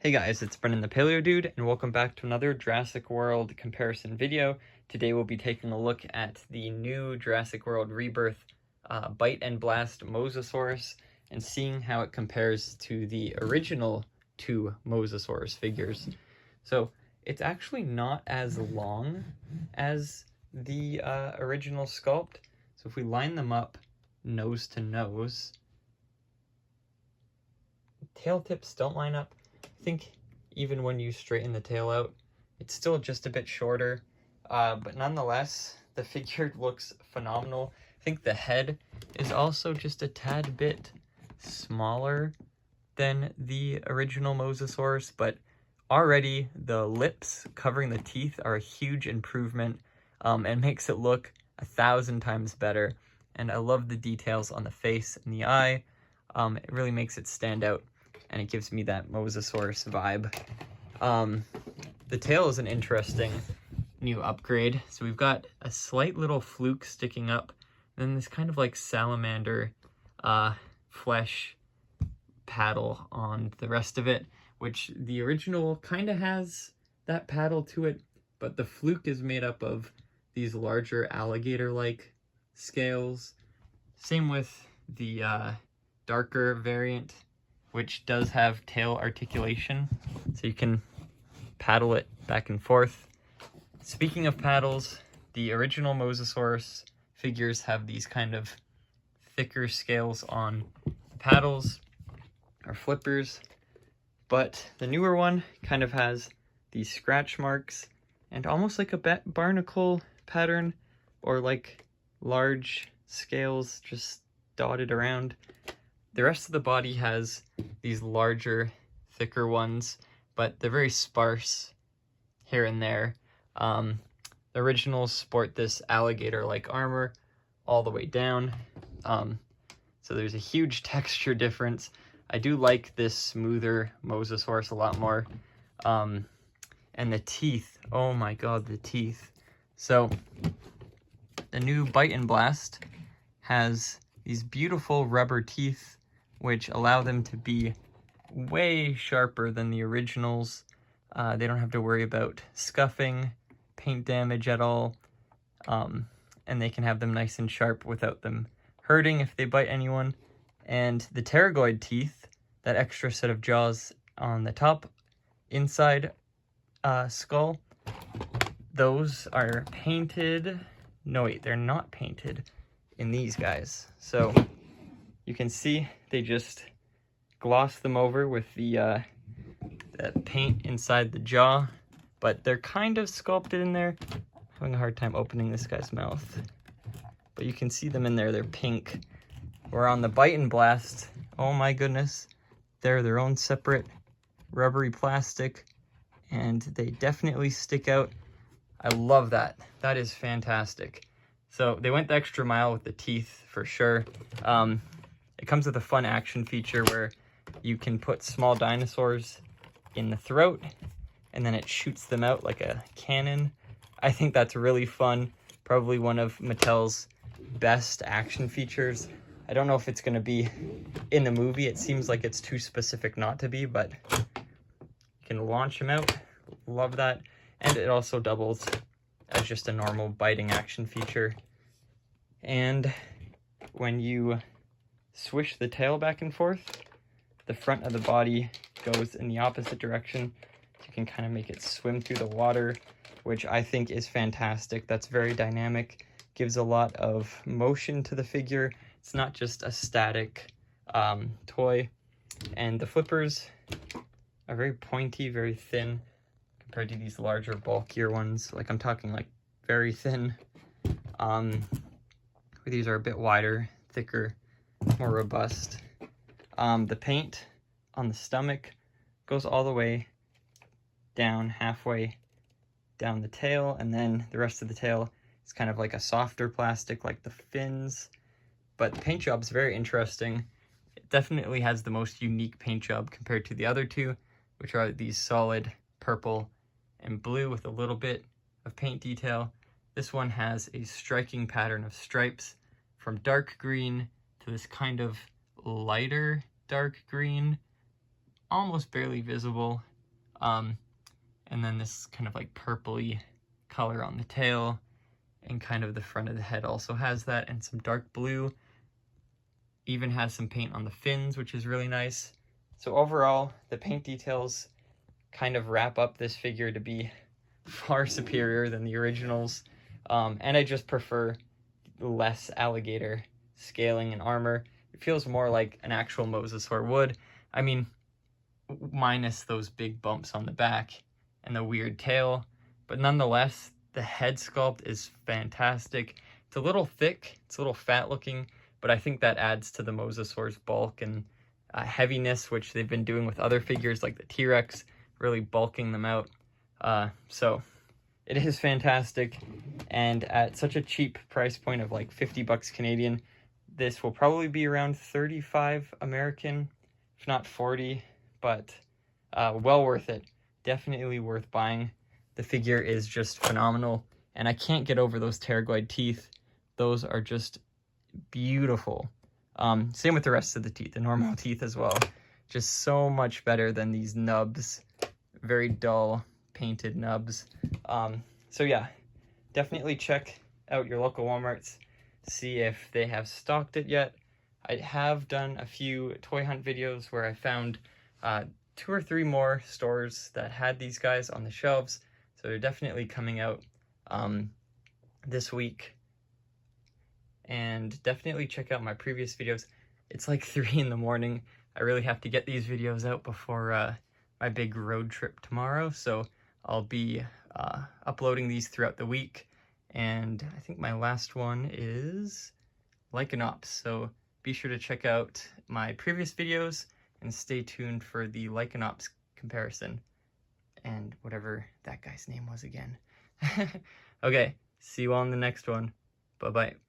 Hey guys, it's Brennan the Paleo Dude, and welcome back to another Jurassic World comparison video. Today we'll be taking a look at the new Jurassic World Rebirth Bite and Blast Mosasaurus and seeing how it compares to the original two Mosasaurus figures. So it's actually not as long as the original sculpt. So if we line them up nose to nose, tail tips don't line up. I think even when you straighten the tail out, it's still just a bit shorter, but nonetheless, the figure looks phenomenal. I think the head is also just a tad bit smaller than the original Mosasaurus, but already the lips covering the teeth are a huge improvement and makes it look 1,000 times better. And I love the details on the face and the eye. It really makes it stand out, and it gives me that Mosasaurus vibe. The tail is an interesting new upgrade. So we've got a slight little fluke sticking up, and then this kind of like salamander flesh paddle on the rest of it, which the original kind of has that paddle to it, but the fluke is made up of these larger alligator-like scales. Same with the darker variant, which does have tail articulation, so you can paddle it back and forth. Speaking of paddles, the original Mosasaurus figures have these kind of thicker scales on paddles or flippers, but the newer one kind of has these scratch marks and almost like a barnacle pattern, or like large scales just dotted around. The rest of the body has these larger, thicker ones, but they're very sparse here and there. The originals sport this alligator-like armor all the way down, so there's a huge texture difference. I do like this smoother Mosasaurus a lot more. And the teeth, oh my god, the teeth. So the new Bite and Blast has these beautiful rubber teeth, which allow them to be way sharper than the originals. They don't have to worry about scuffing, paint damage at all, and they can have them nice and sharp without them hurting if they bite anyone. And the pterygoid teeth, that extra set of jaws on the top inside skull, those are painted. No wait, they're not painted in these guys. So you can see they just gloss them over with the paint inside the jaw, but they're kind of sculpted in there. I'm having a hard time opening this guy's mouth, but you can see them in there. They're pink. Where on the Bite and Blast, oh my goodness, they're their own separate rubbery plastic, and they definitely stick out. I love that. That is fantastic. So they went the extra mile with the teeth for sure. It comes with a fun action feature where you can put small dinosaurs in the throat and then it shoots them out like a cannon. I think that's really fun. Probably one of Mattel's best action features. I don't know if it's going to be in the movie. It seems like it's too specific not to be, but you can launch them out. Love that. And it also doubles as just a normal biting action feature. And when you swish the tail back and forth, the front of the body goes in the opposite direction. You can kind of make it swim through the water, which I think is fantastic. That's very dynamic, gives a lot of motion to the figure. It's not just a static toy. And the flippers are very pointy, very thin compared to these larger, bulkier ones. Like I'm talking like very thin. These are a bit wider, thicker, more robust. The paint on the stomach goes all the way down, halfway down the tail, and then the rest of the tail is kind of like a softer plastic like the fins. But the paint job's very interesting. It definitely has the most unique paint job compared to the other two, which are these solid purple and blue with a little bit of paint detail. This one has a striking pattern of stripes from dark green to this kind of lighter dark green, almost barely visible And then this kind of like purpley color on the tail, and kind of the front of the head also has that, and some dark blue. Even has some paint on the fins, which is really nice. So overall, the paint details kind of wrap up this figure to be far superior than the originals. And I just prefer less alligator scaling and armor. It feels more like an actual mosasaur would. I mean, minus those big bumps on the back and the weird tail, but nonetheless, the head sculpt is fantastic. It's a little thick, it's a little fat looking, but I think that adds to the mosasaur's bulk and heaviness, which they've been doing with other figures like the T-Rex, really bulking them out. So it is fantastic, and at such a cheap price point of like 50 bucks Canadian, this will probably be around 35 American, if not 40, but well worth it. Definitely worth buying. The figure is just phenomenal, and I can't get over those pterygoid teeth. Those are just beautiful. Same with the rest of the teeth, the normal teeth as well. Just so much better than these nubs. Very dull, painted nubs. So yeah, definitely check out your local Walmarts. See if they have stocked it yet. I have done a few toy hunt videos where I found 2 or 3 more stores that had these guys on the shelves. So they're definitely coming out this week. And definitely check out my previous videos. It's like 3 in the morning. I really have to get these videos out before my big road trip tomorrow. So I'll be uploading these throughout the week. And I think my last one is Lycanops. So be sure to check out my previous videos and stay tuned for the Lycanops comparison and whatever that guy's name was again. Okay, see you all in the next one. Bye-bye.